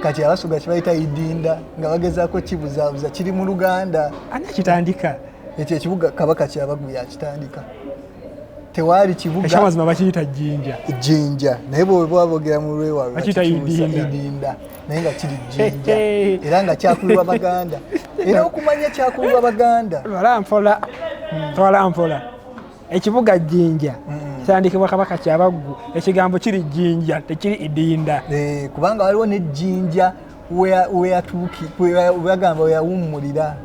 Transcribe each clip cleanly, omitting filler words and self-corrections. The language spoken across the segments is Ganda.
kati abasoga kibayita idinda nga bagezaako kibuzaabuza kiri mu Luganda ani kitandika ekyo ekibuga Kabaka Kyabaggu yakitandika tewaali kibuga ekyamazima bakiyita jjinja naye bwe bogera mu lwewalo bakiyita idinda naye nga kiri jjinja era nga kyakulirwa Baganda era okumanya kyakulirwa Baganda twala mpola ekibuga jjinja kitandikibwa Kabaka Kyabaggu ekigambo kiri jjinja tekiri idinda kubanga waliwo ne jjinja weyagamba weyawummulira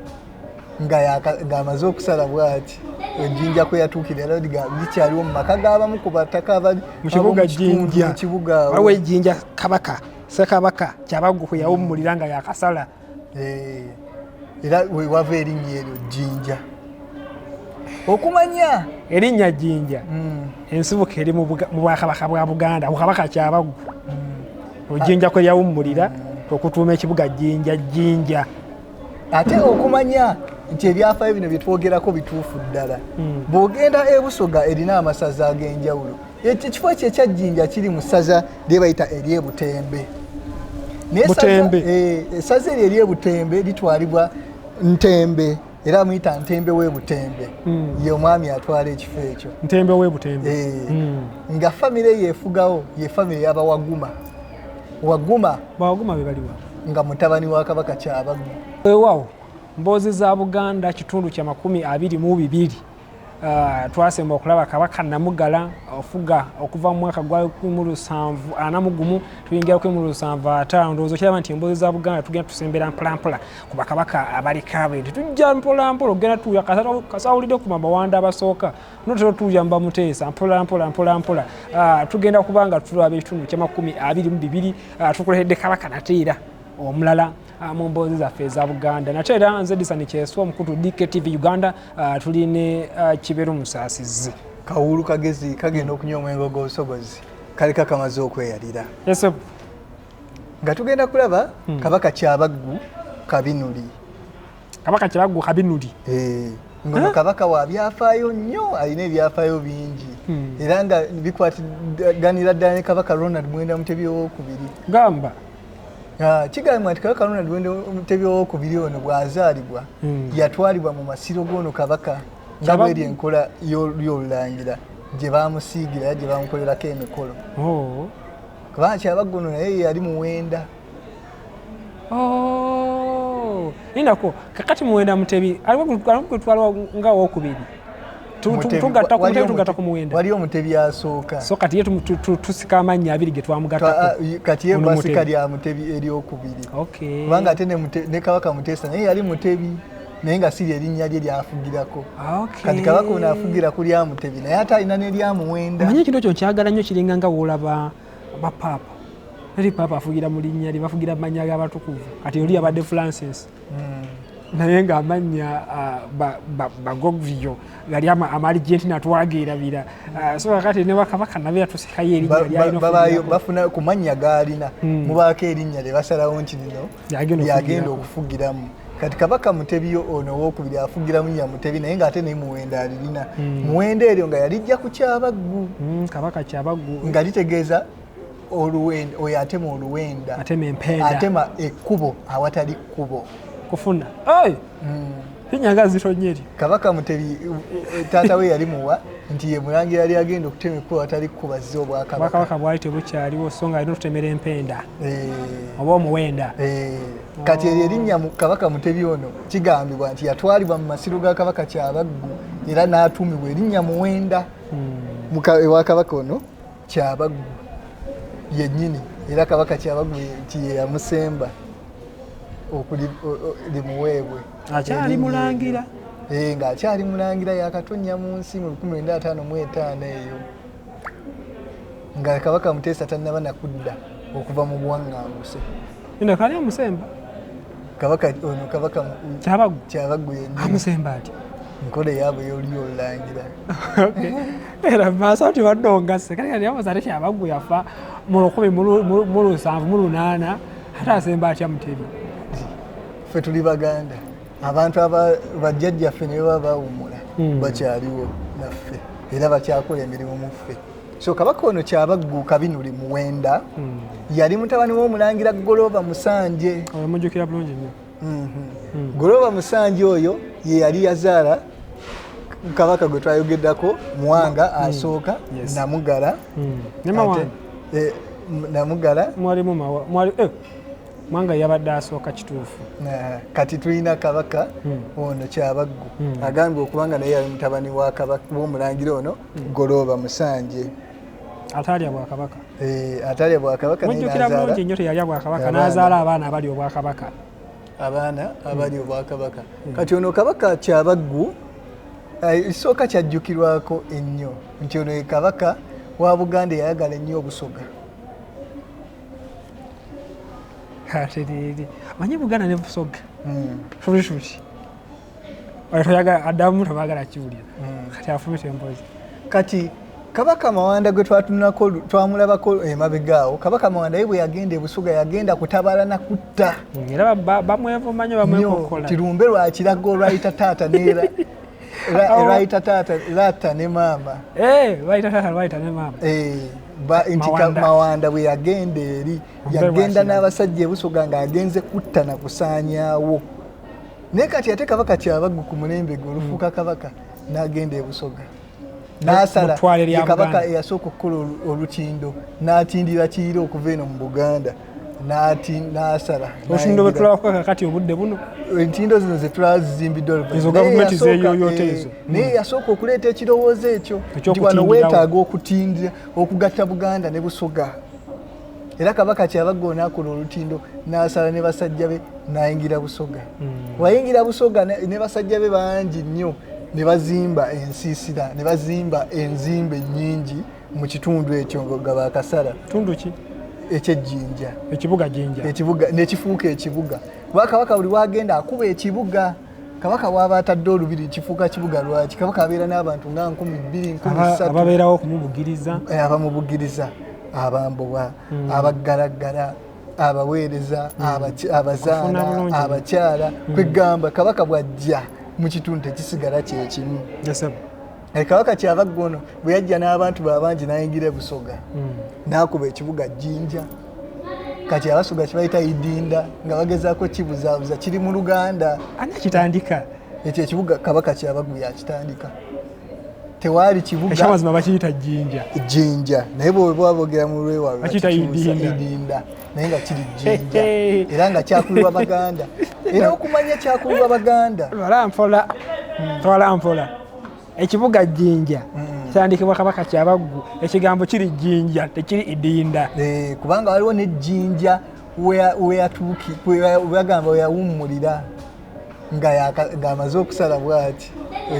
ng'amaze okusala bw'ati ejjinja kwe yatuukira era likyaliwo mu maka g'abamu ku bataka abali mu kibuga jjinja waliwo ejjinja Kabaka Ssekabaka Kyabaggu kwe yawummulira nga yakasala era weva erinnya eryo jjinja okumanya erinnya jjinja ensibuko eri mu Bwakabaka bwa Buganda ku Kabaka Kyabaggu ojjinja kwe yawummulira okutuuma ekibuga jjinja ate okumanya nti ebyafaayo bino bye twogerako bituufu ddala bw'ogenda ebusoga erina amasaza ag'enjawulo ekifo kye ekya jjinja kiri mu ssaza lye bayita ery'ebutembe essaza eryo ery'ebutembe litwalibwa Ntembe era amuyita Ntembe w'ebutembe ye omwami atwala ekifo ekyo Ntembe w'ebutembe nga famire yeefugawo ye famire y'Abawaguma Waguma be baliwa nga mutabani wa Kabaka Kyabaggu weewaawo mboozi za Buganda kitundu kya 22 twasemba okulaba Kabaka Namugala ofuga okuva mu mwaka gwa 1741 tuyingira ku 1750 ndowooza kiraba nti emboozi za Buganda tugenda tusembera mpolampola ku bakabaka abalikaabe tujja mpolampola ogenda tuya kasawulidde ku mabawanda abasooka notero tuya Muteesa mpolampola tugenda kubanga tulaba ekitundu kya 22 tukuleedde Kabaka nateera omulala mu mboozi zaffe eza Buganda nate era nze Disani Kyeswa omukutu DKTV Uganda tuline Kiberu Musaasizi kawulu kagezi kagenda okunywa omwenge gw'obusogozi kaleka kamaze okweyalira nga tugenda kulaba Kabaka Kyabaggu Kabinuli ngono Kabaka wa byafaayo nnyo alina ebyafaayo bingi era nga bikwatiganira ddala ne Kabaka Ronald Mwenda Mutebi owookubiri gamba kigambibwa nti Kabaka Ronald Mwenda Mutebi owookubiri ono bw'azaalibwa yatwalibwa mu masiro g'ono Kabaka nga bweri enkola y'olulangira gye baamusiigira gye baamukolerako emikolo kubanga Kyabaggu ono naye yali Muwenda nindako kakati Muwenda Mutebi aliwo twalwa nga owookubiri tugatta ku Muwenda wali Omutebi asooka so kati ye tusika amannya abiri ge twamugattako kati ye basika lya Mutebi eryokubiri kubanga ate ne Kabaka Muteesa naye yali Mutebi naye nga si erinnya lye lyafugirako kati Kabaka ono afugira ku lya Mutebi naye ate alina n'erya Muwenda omanye ekintu ekyo nkyagala nnyo kiringa nga woolaba bapaapa nali paapa afugira mu linnya lye bafugira mu mannya g'abatukuvu kati oli yabadde Francis naye ng'amannya Bagogvio gali Amaligenti twageerabira so kakati ne Bakabaka nabe yatusikayo erinnya bafuna ku mannya g'alina mubaako erinnya lye basalawo nti lino lyagenda okufugiramu kati Kabaka Mutebi ono owookubiri afugiramu ya Mutebi naye ng'ate ne Muwenda alirina Muwenda eryo nga yalijja ku Kyabaggu Kabaka Kyabaggu nga litegeeza oluwenda oyo atema oluwenda atema ekkubo awatali kkubo kufuna Hinyanga zitonyeri Kabaka Mutebi taata we yali muwa nti ye mulangira yali agenda okutema ekkubo awatali kkuba zzo Kabaka bwali tebukyaliwo so nga alina okutemera empenda oba omuwenda kati erinnya Kabaka Mutebi ono kigambibwa nti yatwalibwa mu masiro ga Kabaka Kyabaggu era n'atuumibwa erinnya Muwenda ewa Kabaka ono Kyabaggu yennyini era Kabaka Kyabaggu nti ye yamusemba limuweebwe akyali mulangira ng'akyali mulangira yakatonya mu nsi mu 1955 eyo nga Kabaka Muteesa tannaba nakudda okuva mu buwaŋŋanguse kali amusemba Kabaka Kyabaggu yennyini amusemba ati nkola yaabwe y'oli olulangira era maaso nti wadde ongasse kale yamuza ate Kyabaggu yafa mu 1708 ate asemba atya Mutebi ffe tuli Baganda abantu bajjajjaffe ne baba bawummula bakyaliwo naffe era bakyakola emirimu mu ffe so kabaka ono Kyabaggu Kabinuli Muwenda yali mutabani w'omulangira Goloba Musanje. Mujjukira bulungi nnyo. Goloba Musanje oyo ye yali yazaala kabaka gwe twayogeddako Mwanga asooka Namugala. Ne Mawanda. Namugala. Mwali Mwanga yabadde asooka kituufu. Kati tulina kabaka ono Kyabaggu agambye okubanga naye yali mutabani wa kabaka w'omulangira ono Goloba Musanje. Atalya Bwakabaka. Atalya Bwakabaka naye n'azaala. Mujjukira bulungi nnyo teyalya Bwakabaka n'azaala abaana abali Obwakabaka. Abaana abali Obwakabaka. Kati ono kabaka Kyabaggu isooka kyajjukirwako ennyo nti ono ye kabaka wa Buganda yayagala ennyo obusoga. Manyi Buganda ne busoga. Fulishuti. Oyoyaga adamu tabagala kiwulira. Kati afumite embozi. Kati kabaka Mawanda gwe twatunako twamulabako emabegaawo kabaka Mawanda ye bwe yagenda e Busoga yagenda kutabala na kutta. Era bamwevuma nnyo bamwekokola. Tirumbe lwa kirago lwayita taata neera. Lwayita taata lata ne maama. Lwayita taata lwayita ne maama. Mawanda bwe yagenda eri yagenda n'abasajja e Busoga ng'agenze kutta na kusaanyaawo. Naye kati ate kabaka Kyabaggu ku mulembe gwe olufuuka kabaka n'agenda e Busoga. N'asala kabaka eyasooka okukola olutindo n'atindira Kiyira okuva eno mu Buganda n'asala. Olutindo bwe tulabako kakati obudde buno. Entindo zino ze tulazimbidde ezo gavumenti zeeyoyota ezo. Naye yasooka okuleeta ekirowoozo ekyo nti wano weetaaga okutindira okugatta Buganda ne Busoga. Era kabaka Kyabaggu n'akola olutindo n'asala ne basajja be n'ayingira Busoga. Wayingira Busoga ne basajja be bangi nnyo ne bazimba ensiisira ne bazimba enzimbe nnyingi mu kitundu ekyo nga baakasala. Kitundu ki? Eky'Ejjinja. Ekibuga Jjinja. Ekibuga n'ekifuuka ekibuga. Kabaka buli wagenda akuba ekibuga. Kabaka waba atadde olubiri kifuuka kibuga lwaki. Kabaka abeera n'abantu nga 2,000, 3,000 ababeerawo okumubugiriza. Abamubugiriza, abambowa, abaggalagala, abaweereza, abazaana, abakyala. Kwegamba kabaka bw'ajja mu kitundu tekisigala kyekimu. Kabaka Kyabaggu ono bwe yajja n'abantu bangi n'ayingira e Busoga n'akuba ekibuga Jjinja. Kati Abasoga kibayita Idinda nga bagezaako kibuzaabuza kiri mu Luganda. Ani akitandika? Ekyo ekibuga kabaka Kyabaggu yakitandika. Tewaali kibuga. Ekyamazima bakiyita Jjinja. Jjinja naye bw'oba boogera mu lwewalo bakiyita Idinda naye nga kiri Jjinja era nga kyakulirwa Baganda. Era okumanya kyakulirwa Baganda. Twala mpola. Ekibuga Jjinja kitandikibwa kabaka Kyabaggu. Ekigambo kiri Jjinja tekiri Idinda. Kubanga waliwo ne Jjinja weyagamba weyawummulira ng'amaze okusala bw'ati.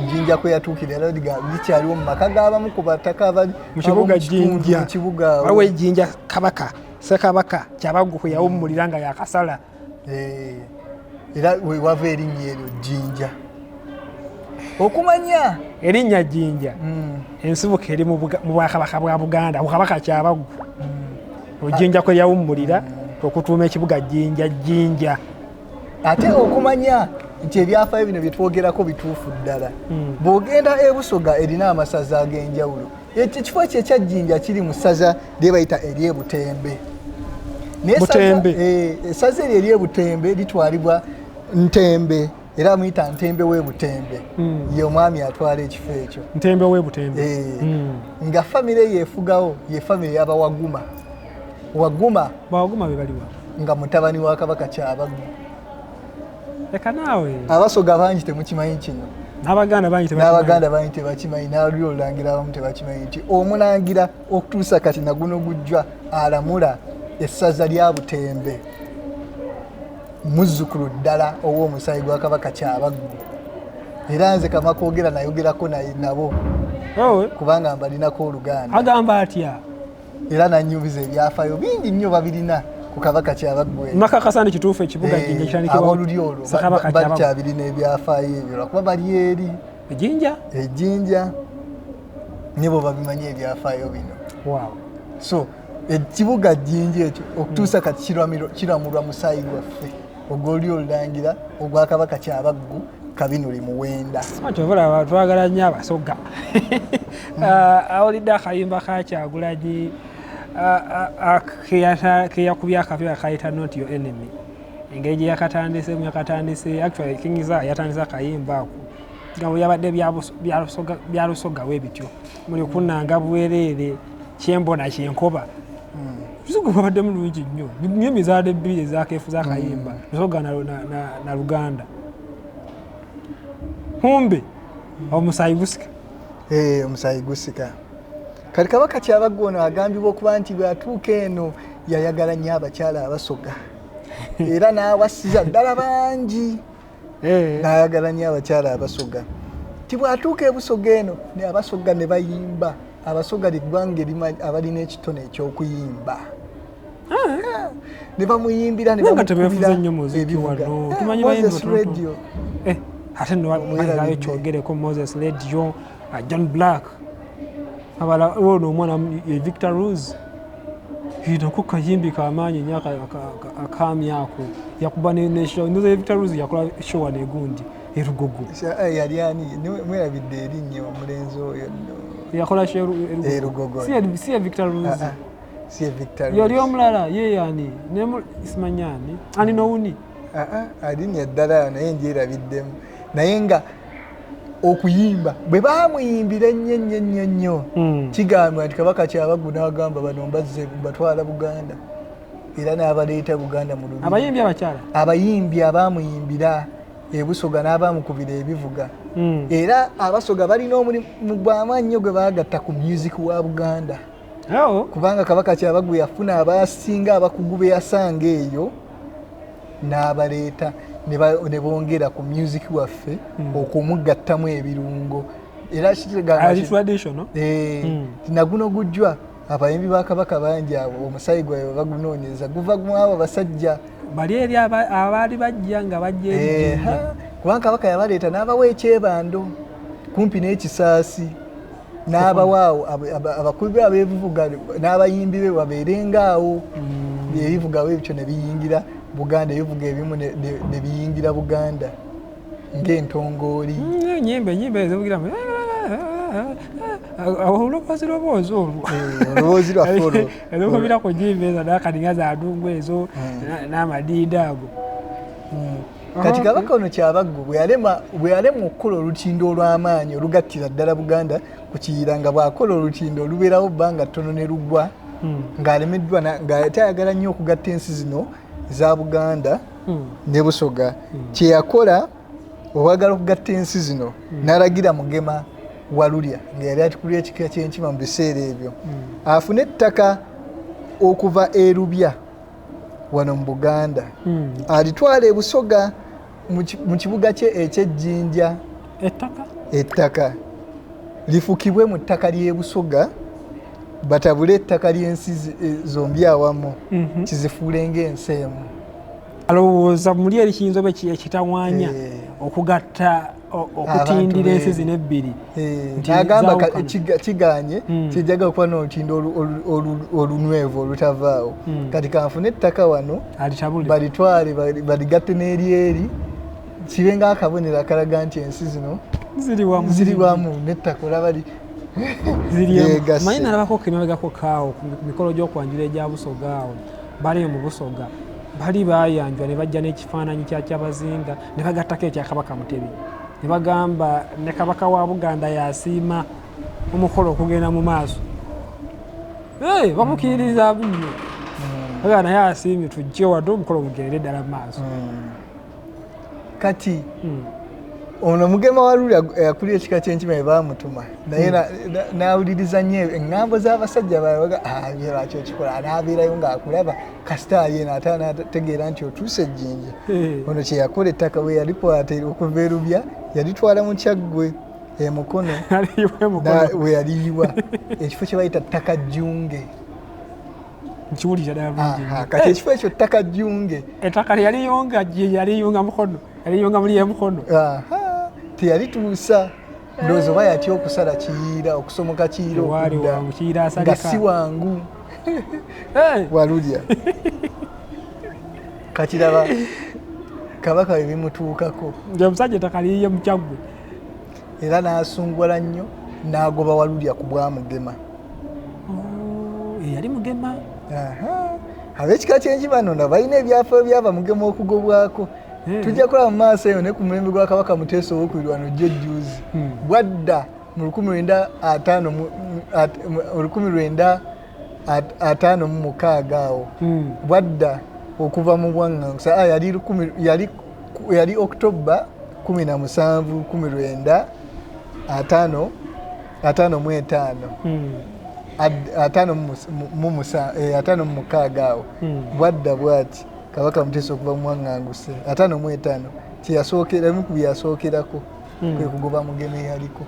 Jjinja kwe yatuukira era likyaliwo mu maka g'abamu ku bataka abali mu kibuga Jjinja. Waliwo Jjinja kabaka Ssekabaka Kyabaggu kwe yawummulira nga yakasala. Era wava erinnya eryo Jjinja. Okumanya erinnya Jjinja ensibuka eri mu Bwakabaka bwa Buganda ku kabaka Kyabaggu. Jjinja kwe yawummulira okutuuma ekibuga Jjinja. Ate okumanya nti ebyafaayo bino bye twogerako bituufu ddala. Bw'ogenda e Busoga erina amasaza ag'enjawulo. Ekifo kye ekya Jjinja kiri mu ssaza lye bayita ery'e Butembe. Essaza eryo ery'e Butembe litwalibwa Ntembe. Era muyita Ntembe w'e Butembe. Ye omwami atwala ekifo ekyo. Ntembe w'e Butembe. Nga famire yeefugawo ye famire y'Abawaguma. Bawaguma be baliwa? Nga mutabani wa kabaka Kyabaggu. Leka naawe. Abasoga bangi temukimanyi kino. N'Abaganda bangi tebakimanyi. N'aluli olulangira abamu tebakimanyi nti omulangira okutuusa kati na guno gujjwa alamula essaza lya Butembe. Muzzukulu ddala ow'omusaayi gwa kabaka Kyabaggu. Era nze kama kwogera nayogerako nabo kubanga mbalinako Oluganda. Agamba atya? Era nanyumiza ebyafaayo bingi nnyo babirina ku kabaka Kyabaggu. Nakakasa ni kituufu ekibuga Jjinja kitandikibwa aboluli olwo bakyabirina ebyafaayo ebyo lwakuba bali eri Ejjinja nibo babimanyi ebyafaayo bino. So ekibuga Jjinja ekyo okutuusa kati kiramulwa musaayi gwaffe ogw'oli olulangira ogwa kabaka Kyabaggu Kabinuli Muwenda. Twagala twagala nnyo abasoga. Awulidde akayimba ka Kyagulanyi ke yakubya akapiira kayita Not Your Enemy. Engeri gye yakatandise actually King Zaa yatandise akayimba ako nga bwe yabadde bya lusoga we bityo muli kunnanga bwereere kyembona kyenkoba lusoga lwabadde mulungi nnyo niyo emizaade ebbiri ezakeefuza akayimba lusoga na Luganda humbe omusaayi gusika omusaayi gusika kati Kabaka Kyabaggu ono agambibwa okuba nti bw'atuuka eno yayagala nnyo abakyala abasoga era n'awasiza ddala bangi n'ayagala nnyo abakyala abasoga tibw'atuuka ebusoga eno abasoga ne bayimba abasoga liggwanga abalina ekitone eky'okuyimba ne bamuyimbira ne bamukubira Moses Radio ate nno ekyogereko Moses Radio John Black abala ono omwana Victor Rose nako kayimbi kamaanyi nnyo akaami ako yakuba neshow Victor Rose yakola show negundi erugogo yali ani mwerabidde erinnya omulenzi oyo yakola show erugogo si Victor Rose si Victor Rose yali omulala ye yani nemu Ismanyani ani nouni alinnya ddala naye ndyerabiddemu naye nga okuyimba bwe bamuyimbira ennyo kigambwa nti Kabaka Kyabaggu n'agamba bano mbazze batwala Buganda era n'abaleeta Buganda mu lubiri abayimbi abakyala abayimbi abamuyimbira ebusoga n'abamukubira ebivuga era abasoga balina omulimu gw'amaanyi nnyo gwe baagatta ku music wa Buganda kubanga Kabaka Kyabaggu yafuna abasinga abakugu be yasanga eyo n'abaleeta ne bongera ku music waffe okumugattamu ebirungo era naguno gujjwa abayimbi ba Kabaka bangi abo omusayi gwawe bagunoonyeza guva mu abo basajja bali eri abaali bajja nga bajja kubanga Kabaka yabaleeta n'abawa ekyebando kumpi n'ekisaasi n'abawaawo abakubi abeebivuga n'abayimbi be babeerengaawo ebivuga ebyo ne biyingira Buganda ebivuga ebimu ne biyingira Buganda ng'entongooli nyimbe ezivugira oluboozi lwaffe ezokubirako nyimbe ezo nakadinga za ndungu ezo n'amadinda ago kati Kabaka ono Kyabaggu bwe yalema okukola olutindo olw'amaanyi olugattira ddala Buganda ku Kiyira nga bw'akola olutindo olubeerawo bbanga ttono ne luggwa ng'alemeddwa ng'atayagala nnyo okugatta ensi zino za Buganda ne Busoga kye yakola obwagala okugatta ensi zino n'alagira Mugema Walulya nga yali atukulira ekika ky'enkima mu biseera ebyo afune ettaka okuva Erubya wano mu Buganda alitwala e Busoga mu kibuga kye eky'Ejjinja ettaka lifukibwe mu ttaka ly'e Busoga batabule ettaka ly'ensi zombi awamu kizifuule ng'ensi emu alowooza muli erikiyinza oba ekitawaanya okugatta okutindira ensi zino ebbiri n'agamba kiganye kijjaga okuba n'olutindo olunwevu olutavaawo kati kanfune ettaka wano balitwale baligatte n'eryeri kibe ng'akabonero akalaga nti ensi zino ziri wamu n'ettaka olaba manyi nalabako kemabegako kaawo ku mikolo gy'okwanjula egya Busoga awo bali mu Busoga bali bayanjwa ne bajja n'ekifaananyi ky'abazinga ne bagattako ekya Kabaka Mutebi ne bagamba ne Kabaka wa Buganda yasiima omukolo okugenda mu maaso bamukiririza nnyo aga naye asiimye tujje wadde omukolo gugende ddala mu maaso kati ono Mugema Walulya yakulira ekika ky'enkima bye baamutuma naye n'awuliriza nnyo eŋŋambo z'abasajja baga lwaki okikola n'abeerayo ng'akulaba kasita yena ate anategeera nti otuuse Ejjinja ono kye yakola ettaka bwe yalikwata okuva Erubya yalitwala mu Kyaggwe Mukono we yaliyiwa ekifo kye bayita Ttakajjunge kati ekifo ekyo Ttakajjunge ettaka yaliyunga Mukono yaliyunga muli Mukono teyalituusa ndowooza oba yatya okusala Kiyira okusomoka Kiyira okudda nga si wangu Walulya kabaka bwe bimutuukako omusajja takaliye mukyagwe era n'asungwala nnyo n'agoba Walulya ku bwamugema. Yali mugema. Ab'ekika ky'Enkibanona balina ebyafaayo byava mugema okugobwako. Tujja kulaba mu maaso eyo ne ku mulembe gwa Kabaka Muteesa owookubiri wano jjejjuuzi bwadda mu 1956 awo bwadda okuva mu bwaŋŋangusa yali October 17 1955 awo bwadda bwati Kabaka Muteesa okuva mu bwaŋŋanguse 55 kyeyasookeramu ku byasookerako kwe kugoba mugeme yaliko.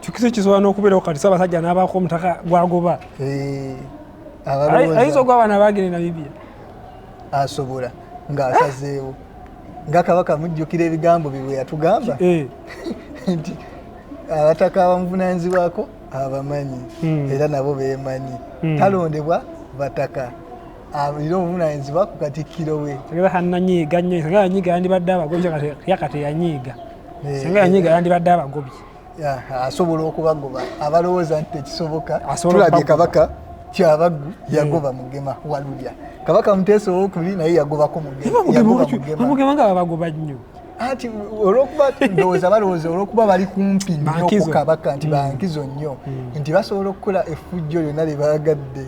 Kikisi kisobola n'okubeerawo kati Ssaabasajja n'abaako omutaka gwagoba. Ayinza ogwa abaana baagenda Namibia. Asobola ng'asazeewo. Nga Kabaka mujjukira ebigambo bye bwe yatugamba nti abataka abamuvunaanyizibwako abamanyi era nabo beemanyi. Talondebwa bataka. Era obuvunaanyizibwa ku Katikkiro we. Singa hananyiiga nnyo, singa yanyiiga yandibadde abagobye yakati yanyiiga. Singa yanyiiga yandibadde abagobye. Asobola okubagoba abalowooza nti tekisoboka. Tulabye Kabaka Kyabaggu yagoba mugema Walulya. Kabaka Muteesa owookubiri naye yagobako mugema. Mugema nga babagoba nnyo. Ati olw'okuba ndowooza balowooza olw'okuba bali kumpi nnyo ku Kabaka nti bankizo nnyo nti basobola okukola effujjo lyonna lye baagadde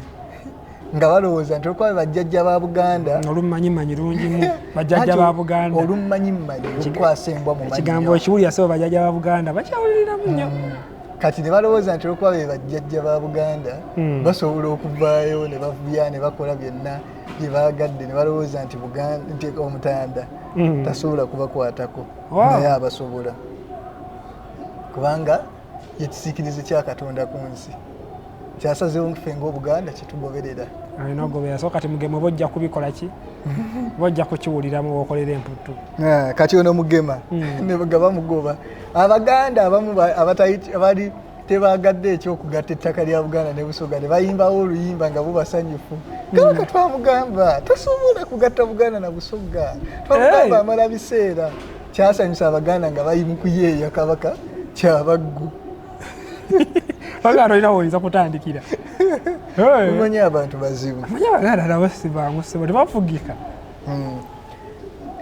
nga balowooza nti olwokuba bajjajja ba Buganda olummanyimanyi lungimu bajjajja ba Buganda olummanyimanyi olukwasa embwa mu manyi ekigambo ekiwulira sebo bajjajja ba Buganda bakyawulirira nnyo kati ne balowooza nti olwokuba be bajjajja ba Buganda basobola okuvaayo ne bavubya ne bakola byonna bye baagadde ne balowooza nti Omutanda tasobola kubakwatako naye abasobola kubanga ye kisiikirize kya Katonda ku nsi kyasazeewo ffe ng'Obuganda kyetugoberera. Alina ogobera so kati mugema bojja kubikola ki bojja kukiwuliramu bw'okolera emputtu kati ono mugema ne bamugoba Abaganda abamu abali tebaagadde ekyokugatta ettaka lya Buganda ne Busoga ne bayimbawo oluyimba nga bo basanyufu. Kabaka twamugamba tasobola kugatta Buganda na Busoga twamugamba amala biseera kyasanyusa Abaganda nga bayi mu kuyeeya Kabaka Kyabaggu. Baganda olina woyinza kutandikira. Omanyi abantu bazibu. Omanyi Abaganda nabo si bangu sebo tebafugika.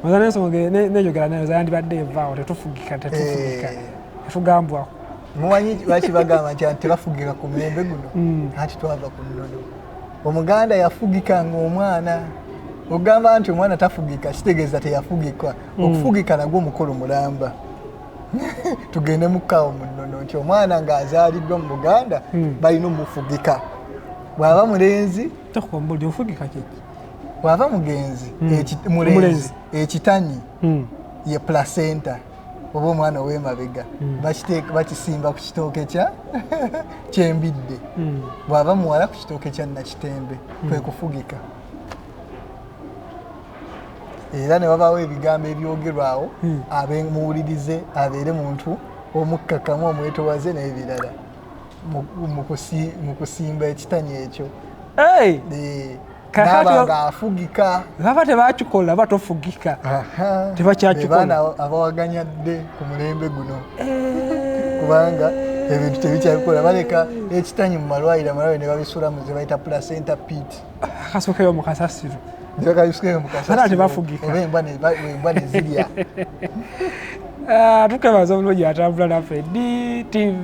Oza n'ensonga n'enjogera nayo zandibadde evaawo tetufugika tetugambwako. Mumanyi lwaki bagamba nti tebafugika ku mulembe guno anti twava ku nnono. Omuganda yafugika ng'omwana. Ogamba nti omwana tafugika kitegeeza teyafugikwa. Okufugika nagwo omukolo mulamba. Tugende mukaawo mu nnono nti omwana ng'azaaliddwa mu Buganda balina omufugika. Bw'aba mulenzi takumbulira ofugika kyeki. Bw'aba mugenzi mulenzi ekitanyi ye placenta oba omwana ow'emabega bakisimba ku kitooke kyembidde. Bw'aba muwala ku kitooke kya Nakitembe kwe kufugika. Era ne babaawo ebigambo ebyogerwawo abemuwulirize abeere muntu omukkakkamu omwetowaze n'ebirala mu kusimba ekitanyi ekyo. N'aba ng'afugika. Baba tebakikola batofugika. Tebakyakikola. Abawaganya dde ku mulembe guno. Kubanga ebintu tebikyabikola baleka ekitanyi mu malwaliro ne babisulamu ze bayita placenta pit. Akasookeyo mu kasasiro. Tebafugika. Embwa ne zirya. Tukebaza omulungi atambula naffe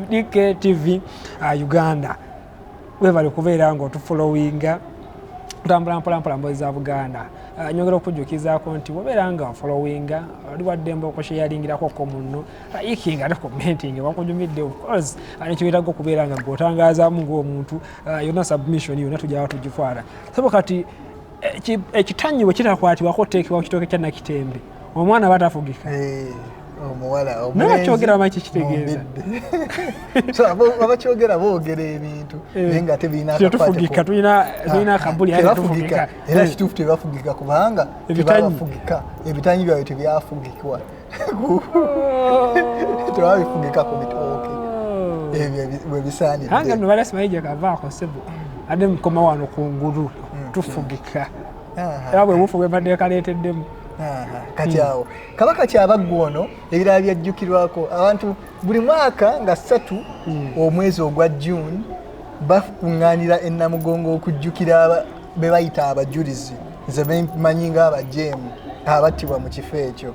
DKTV Uganda. Webale kubeera ng'otufolowinga tutambula mpolampola mbozi za Buganda. Nyongera okujjukizaako nti bw'obeera nga ofolowinga oli waddembe okusheyaringirako munno likinga ne commenting wakujumidde of course nekibirago okubeera nga gw'otangazaamu ng'omuntu yonna submission yonna tujja tugifwala. Sebo kati ekitanyi bwe kitakwatibwako teekebwa ku kitooke kya Nakitembe omwana batafugika. Omuwala nabakyogera maki kitegeeza so abakyogera boogera ebintu naye nga tebirina tulina akabuli tebafugika era kituufu tebafugika kubanga tebabafugika ebitanyi byabwe tebyafugikwa tebabifugika ku bitooke ebyo bwe bisaanidde. Ange nno balasimayija kavaako sebo ate mukoma wano ku ngulu tufugika era bwe bufu bwe mbadde kaleeteddemu kati awo Kabaka Kyabaggu ono ebirala byajjukirwako abantu buli mwaka nga 3 omwezi ogwa June bakuŋŋaanira e Namugongo okujjukira be bayita abajulizi nze bemanyi ng'abajeemu abattibwa mu kifo ekyo.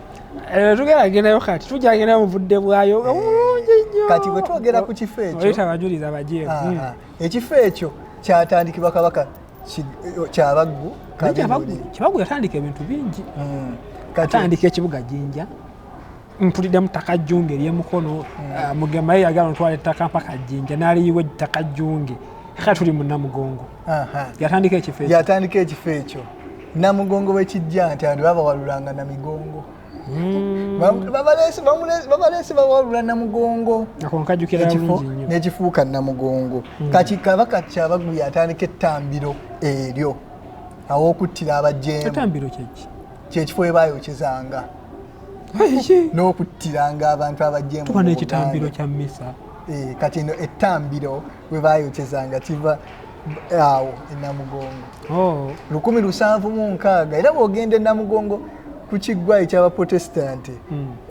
Tugeragenayo kati tujagenda mu budde bwayo bulungi nnyo. Kati bwe twogera ku kifo ekyo oyita abajulizi abajeemu. Ekifo ekyo kyatandikibwa Kabaka Kyabaggu. Kyabaggu yatandika ebintu bingi. Yatandika ekibuga Jinja. Mpulidde mu ttaka Jjunge ery'emukono Mugema ye yagala ntwala ettaka mpaka Jinja n'aliyiwa ettaka Jjunge. Kati tuli mu Namugongo. Yatandika ekifo ekyo. Namugongo bwe kijja nti abantu babawalulanga Namigongo. Babalesi bawalula Namugongo. N'ekifuuka Namugongo. Kati Kabaka Kyabaggu yatandika ettambiro eryo aw'okuttira abajeemu. Ettambiro kyeki? Kyekifo we baayokyezanga. N'okuttiranga abantu abajeemu. Tuba n'ekitambiro kya mmisa. Kati eno ettambiro we baayokyezanga kiva awo e Namugongo. 1706 era bw'ogenda e Namugongo ku kiggwa eky'Abaprotestanti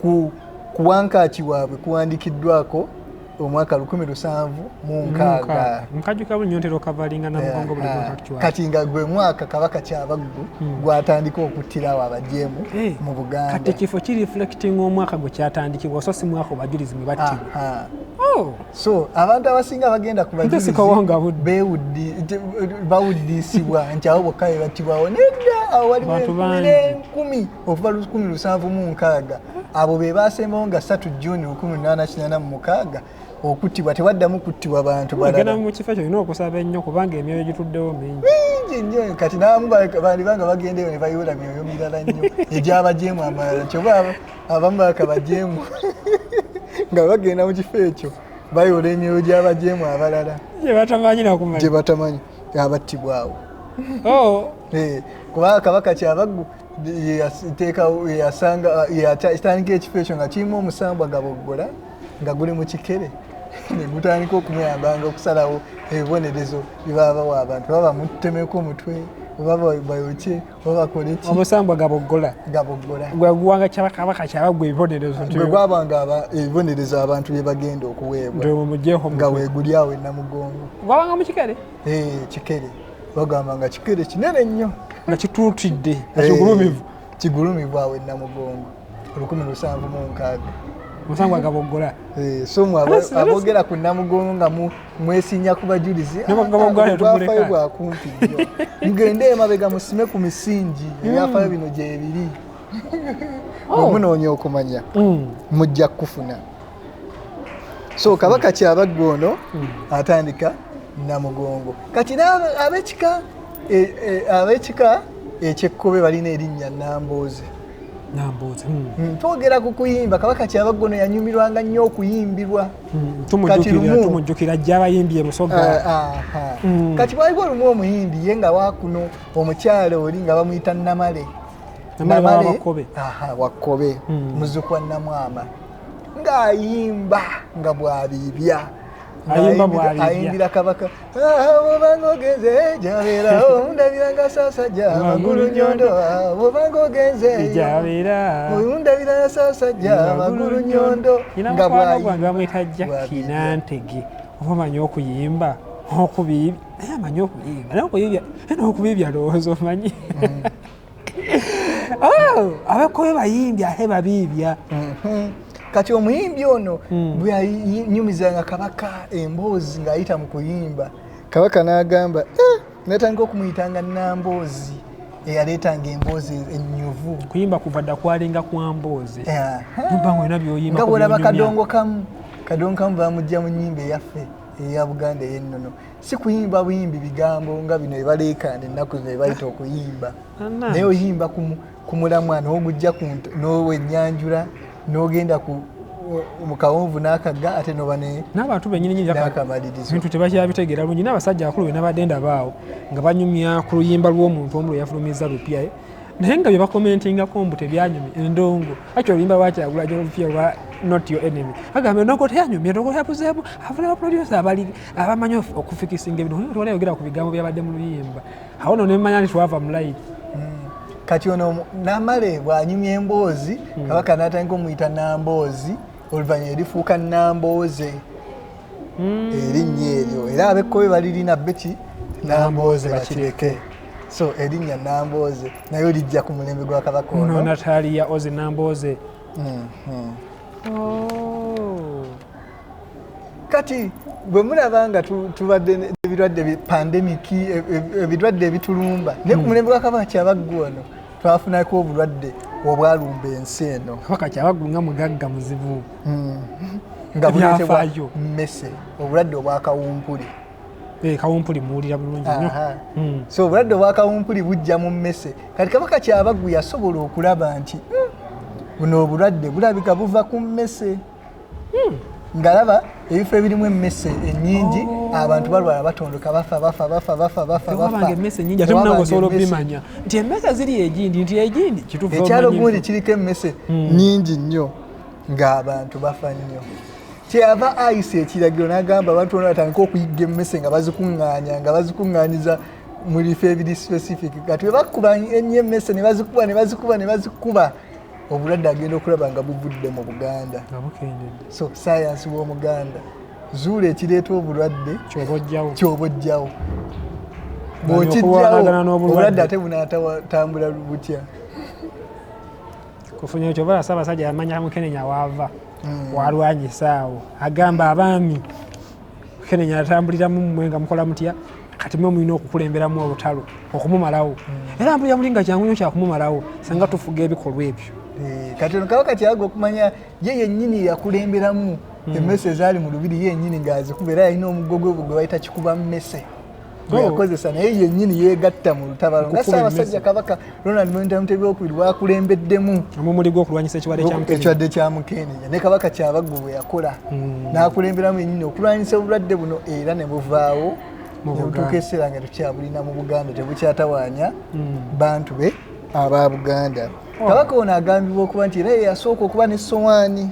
ku wankaaki waabwe kuwandikiddwako omwaka 1706. Nkajjuka buli nyontera okavalinga Namugongo buli wankaaki waabwe. Kati nga gwe mwaka Kabaka Kyabaggu gwatandika okuttirawo abajeemu mu Buganda. Kati ekifo kireflecting omwaka gwe kyatandikibwa so si mwaka obajulizi mwe battibwa. So abantu abasinga bagenda ku bajulizi bawuddisibwa nti awo bokka be battibwawo nedda awo waliwo 10,000 okuva 1706 abo be baasembawo nga 3 June 1886 okuttibwa tewaddamu kuttibwa bantu balala. Ogenda mu kifo ekyo olina okusaba ennyo kubanga emyoyo gituddewo mingi nnyo kati n'abamu bandibanga bagendeyo ne bayoola myoyo mirala nnyo egy'abajeemu amalala kyoba abamu bakabajeemu nga bagenda mu kifo ekyo bayoola emyoyo gy'abajeemu abalala gye batamanyi abattibwawo. Kubanga Kabaka Kyabaggu yatandika ekifo ekyo nga kirimu omusambwa Gaboggola nga guli mu kikere ne gutandika okumuyambanga okusalawo ebibonerezo bye bawa abantu baba mutemeko omutwe baba bayokye baba bakoleki. Omusambwa Gaboggola gwe guwanga Kabaka Kyabaggu ebibonerezo gwe gwabanga ebibonerezo abantu bye bagenda okuweebwa nga weeguli awo e Namugongo. Gwabanga mu kikere? Kikere bagamba nga kikere kinene nnyo nga kituutidde kigulumivu awo e Namugongo 1706. Musambwa Gaboggola. So abogera ku Namugongo nga mwesinya ku bajulizi bwafayo bwakumpi nnyo mugende emabega musime ku misingi ebyafayo bino gye biri munoonya okumanya mujja kufuna. So Kabaka Kyabaggu ono atandika Namugongo. Kati ab'ekika eky'Ekkobe balina erinnya Nambooze. Twogera ku kuyimba Kabaka Kyabaggu ono yanyumirwanga nnyo okuyimbirwa. Tumujjukira ajja abayimbi e Busoga. Kati waliwo olumu omuyimbi ye nga waakuno omukyalo oli nga bamuyita Namale Wakkobe muzzukulu wa Namwama ng'ayimba nga bw'abiibya ayimbira Kabaka bw'obanga ogenze jabeerawo ndabiranga Ssaasajja Magulu Nyondo bw'obanga ogenze ndabiranga Ssaasajja Magulu Nyondo nga bw'ayimba Kinantege omanyi okuyimba okubiibya naye amanyi okuyimba n'okubiibya lowooza omanyi Abakkobe bayimbi ate babiibya. Kati omuyimbi ono bwe yanyumizanga Kabaka emboozi ng'ayita mu kuyimba Kabaka n'agamba natandika okumuyitanga Namboozi eyaleetanga emboozi ennyuvu. Kuyimba kuva dda kwalinga kwa mboozi nga bw'olaba Kadongo Kamu bamujja mu nnyimba eyaffe eya Buganda ey'ennono si kuyimba buyimbi bigambo nga bino ebaleekana ennaku zino ebayita okuyimba naye oyimba ku mulamwa n'ogujja n'owennyanjula n'ogenda mu kawonvu n'akagga ate noba n'abantu bennyini n'akamalirizo bintu tebakyabitegeera bulungi n'abasajja abakulu be n'abadde ndabaawo nga banyumya ku luyimba lw'omuntu omu lwe yafulumiza lupya naye nga bye bakomentingako mbu tebyanyumya endongo akyo oluyimba lwakyagula gyolupya lwa Not Your Enemy agamba endongo teyanyumya endongo yabuzeemu afuna abaproducer abamanyi okufikisinga ebintu tewali ayogera ku bigambo byabadde mu luyimba awo no nemmanya nti twava mu layiti kati ono Namale bw'anyumya emboozi Kabaka n'atandika omuyita Namboozi oluvannyuma erifuuka Nambooze erinnya eryo era ab'Ekkobe balirina beki Nambooze bakireke so erinnya Nambooze nayo lijja ku mulembe gwa Kabaka ono Natalia Oze Nambooze. Kati bwe mulaba nga tubadde ebirwadde pandemiki ebirwadde ebitulumba ne ku mulembe gwa Kabaka Kyabaggu ono twafunako obulwadde obwalumba ensi eno. Kabaka Kyabaggu nga mugagga muzibu nga buleetebwa mmese obulwadde obwakawumpuli. Kawumpuli muwulira bulungi nnyo. So obulwadde obwakawumpuli bujja mu mmese kati Kabaka Kyabaggu yasobola okulaba nti buno obulwadde bulabika buva ku mmese ngalaba ebifo ebirimu emmese ennyingi abantu balwala batondoka bafa emmese nyingi ate munange osobola obimanya nti emmese ziri egindi nti egindi kituufu ekyalo gundi kiriko emmese nnyingi nnyo ng'abantu bafa nnyo kyava ayisa ekiragiro n'agamba abantu bonna batandika okuyigga emmese nga bazikuŋŋaanyiza mu bifo ebiri specific kati bwe bakuba ennyo emmese ne bazikuba obulwadde agenda okulaba nga buvudde mu Buganda. So sayansi w'Omuganda zuula ekireeta obulwadde ky'obojjawo bw'okijjawo obulwadde ate bunaatambula butya. Kufunya ekyo bala Ssaabasajja yamanya Mukenenya waava walwanyisa awo agamba abaami Mukenenya atambuliramu mmwe nga mukola mutya kati mwe mulina okukulemberamu olutalo okumumalawo era mpulira mulinga kyangu nnyo kyakumumalawo singa tufuga ebikolwa ebyo. Kati ono Kabaka Kyabaggu okumanya ye yennyini yakulemberamu emmese ezaali mu lubiri yennyini ng'azikuba era yalina omugogo gwe bayita kikuba mmese gwe yakozesa naye yennyini yeegatta mu lutabalo nga Ssaabasajja Kabaka Ronald Mutebi II bw'akulembeddemu omumuli gw'okulwanyisa ekirwadde kya Mukenenya ne Kabaka Kyabaggu bwe yakola n'akulemberamu yennyini okulwanyisa obulwadde buno era ne buvaawo ne butuuka ekiseera nga tukyabulina mu Buganda tebukyatawaanya bantu be aba Buganda. Kabaka ono agambibwa okuba nti era ye yasooka okuba n'essowaani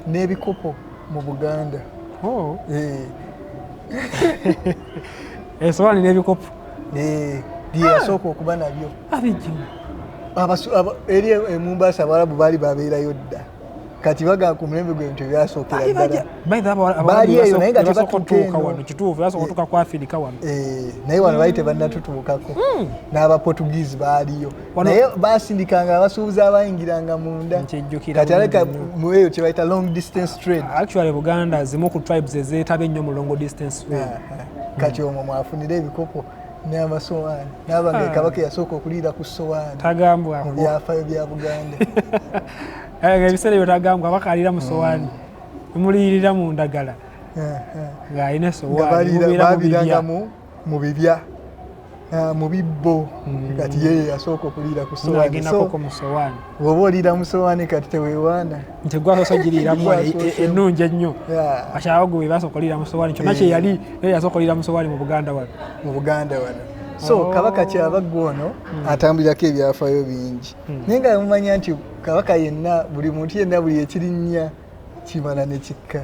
n'ebikopo mu Buganda. Essowaani n'ebikopo bye yasooka okuba nabyo eri Mombasa Abarabu baali babeerayo dda kati baga ku mulembe gwe bintu byasookera ddala baali eyo naye nga tebatuuka ku Afirika wano naye wano baali tebannatutuukako n'Abaportuguese baaliyo naye baasindikanga abasuubuzi abayingiranga munda kati aleka mu eyo kye bayita long distance trade. Actually Buganda zimu ku tribes ezeetaba ennyo mu long distance trade. Kati omwo mwafunira ebikopo n'amasowaani n'abanga Kabaka yasooka okuliira ku sowaani tagambwako mu byafaayo bya Buganda. Ebiseera ebyo tagambwa Kabaka aliira mu sowaani nemuliyirira mu ndagala ng'alina essowaani babiranga mu bibya mu bibbo kati yeye yasooka okuliira ku sowaani bw'oba oliira mu sowaani kati teweewaana nti gwasoose ogiriiramu ennungi ennyo Kyabaggu bwe basooka oliira mu sowaani kyonna kye yali naye yasooka oliira mu sowaani mu Buganda wano. So Kabaka Kyabaggu ono atambulirako ebyafaayo bingi naye nga mumanya nti Kabaka yenna buli muntu yenna buli ekirinnya kimala ne kikka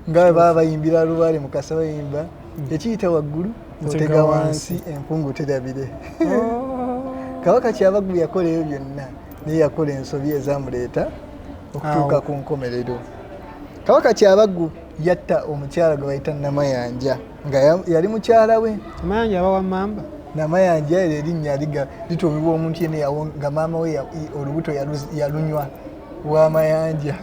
nga bwe baba bayimbira lubaale mu Kasa bayimba ekiyita waggulu otega wansi empungu terabire. Kabaka Kyabaggu yakola ebyo byonna naye yakola ensobi ezamuleeta okutuuka ku nkomerero. Kabaka Kyabaggu yatta omukyala gwe bayita Namayanja nga yali mukyala we. Namayanja aba wa Mamba. Namayanja erinnya lituumibwa omuntu yenna nga maama we olubuto yalunywa Wamayanja.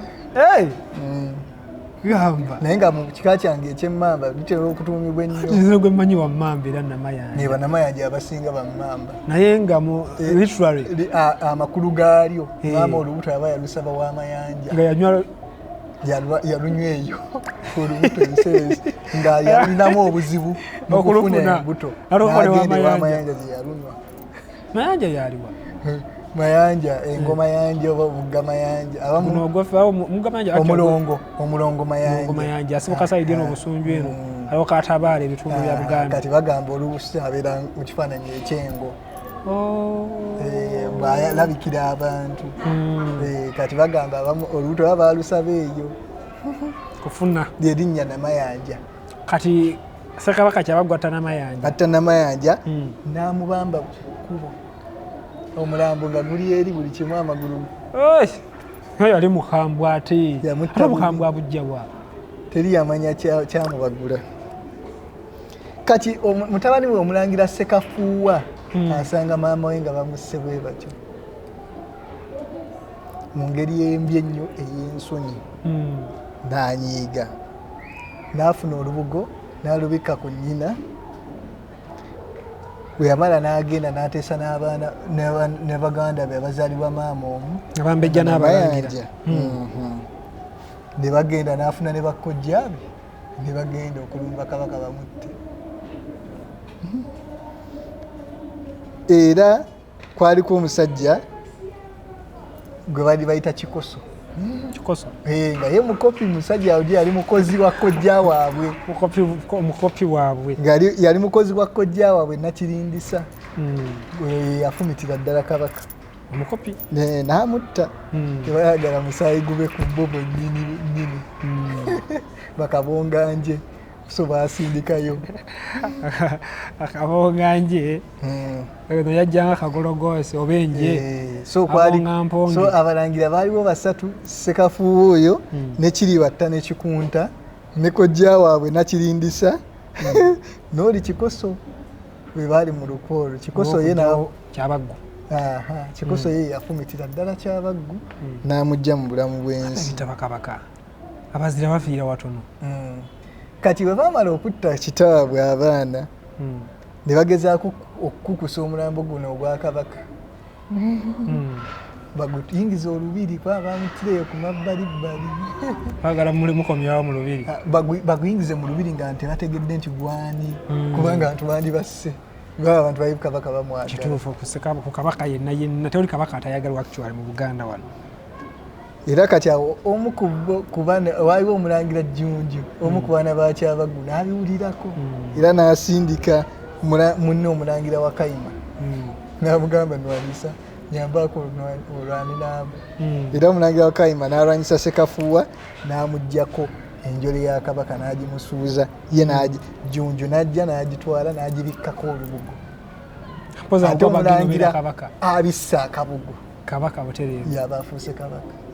Gamba. Naye nga mu kika kyange eky'Emmamba litera okutuumibwa ennyo. Nzino gwe mmanyi wa Mmamba era Namayanja. Ne Bannamyanja abasinga ba Mmamba. Naye nga mu literary amakulu gaalyo maama olubuto yaba yalusaba Wamayanja. Nga yanywa yalunywa eyo olubuto enseezi nga yalinamu obuzibu mu kufuna embuto n'agende Wamayanja gye yalunywa. Mayanja yaliwa? Mayanja engoma yanja oba Bugga Mayanja omulongo Mayanja asibuka sayidi eno Busunju eno aliwo Katabaale ebitundu bya Buganda kati bagamba oluusi abeera mu kifaananyi ekyengo bw'alabikira abantu kati bagamba olubuto baba balusaba eyo kufuna lyerinnya Namayanja. Kati Ssekabaka Kyabaggu atta Namayanja n'amubamba kubo omulambo nga guli eri buli kimu amagulu yali mukambwe ate mukambwe abujjawa teri yamanya kyamubagula. Kati mutabani we omulangira Sekafuuwa asanga maama we nga bamusse bwe batyo mu ngeri embi ennyo ey'ensonyi. N'anyiiga n'afuna olubugo n'alubika ku nnyina. Bwe yamala n'agenda n'ateesa n'abaana ne baganda be abazaalibwa maama omu abambejja n'abalangira. Ne bagenda n'afuna ne bakkojja be ne bagenda okulumba kabaka bamutte. Era kwaliko omusajja gwe bali bayita Kikoso. Nga ye mukopi musajja ojo yali mukozi wa kojja waabwe. Mukopi waabwe yali mukozi wa kojja waabwe Nakirindisa. Yafumitira ddala kabaka omukopi n'amutta. Tebayagala musaayi gube ku bbobo nnyini bakabonganje so baasindikayo akabonganje no yajjanga kagologoosi oba enje so abalangira baaliwo basatu Sekafuuwa oyo ne Kiribatta ne Kikunta ne kojja waabwe Nakirindisa n'oli Kikoso bwe baali mu lukwo. Kikoso ye Kyabaggu. Kikoso ye yafumitira ddala Kyabaggu n'amugya mu bulamu bw'ensi. Kabaka abazira bafiira watono. Kati bwe baamala okutta kitaabwe abaana ne bagezaako okukukusa omulambo guno ogwa kabaka baguyingiza olubiri kuba bamutireyo ku mabbalibbali bagala mukomyawo mu lubiri baguyingize mu lubiri nga tebategedde nti gwani kubanga abantu bandi basse nga abantu bali kabaka bamwagala. Kituufu ku kabaka yenna tewali kabaka atayagalwa actually mu Buganda wano. Era kati awo omu ku baana waaliwo omulangira Jjunju omu ku baana ba Kyabaggu n'abiwulirako era n'asindika munne omulangira wa Kayima n'amugamba nwanisa nyambaako olwane naabo. Era omulangira wa Kayima n'alwanyisa Sekafuuwa n'amuggyako enjole ya kabaka n'agimusuuza ye Jjunju n'ajja n'agitwala n'agibikkako olubugo. Ate omulangira abissa akabugo kabaka butereevu yaba afuuse kabaka.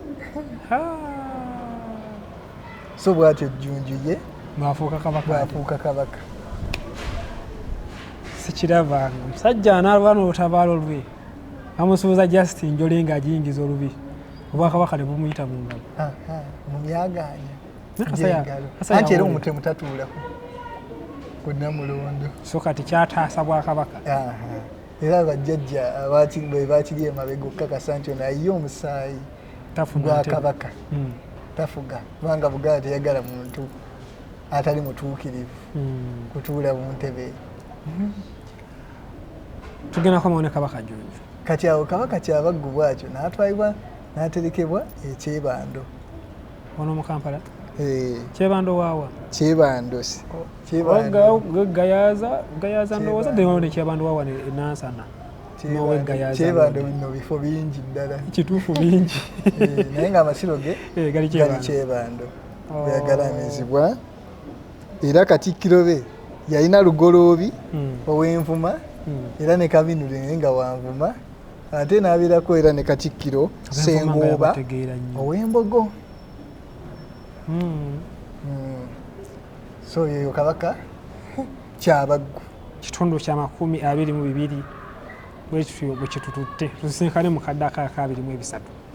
So bwatyo Jjunju ye bwafuuka kabaka. Sikiraba musajja analwana olutabaalo lwe amusuuza just njole ng'agiyingiza olubiri obwakabaka ne bumuyita mu ngalo mu myaganya anti era omutemu tatuulako ku Namulondo. So kati kyataasa Bwakabaka. Era bajjajja bwe bakiri emabega okukakasa nti ono ayiye omusaayi gwa kabaka tafuga kubanga Buganda teyagala muntu atali mutuukirivu kutuula mu ntebe. Tugenda kwamawone kabaka Jjunju. Kati awo kabaka Kyabaggu bwatyo n'atwalibwa n'aterekebwa ekyebando. Ono mu Kampala? Kyebando waawa? Kyebando si. Gayaza ndowooza ne Kyebando waawa ne Nansana. Kyebando bino bifo bingi ddala. Kituufu bingi. Naye ng'amasiro ge gali Kyebando. Bweyagalamizibwa. Era Katikkiro be yalina Lugoloobi ow'Envuma era ne Kabinule naye nga wanvuma ate n'abeerako era ne Katikkiro Ssengooba ow'Embogo. So yeyo kabaka Kyabaggu. Kitundu kya 22 bwe kitutute tusisinkane mu kadde aka 23.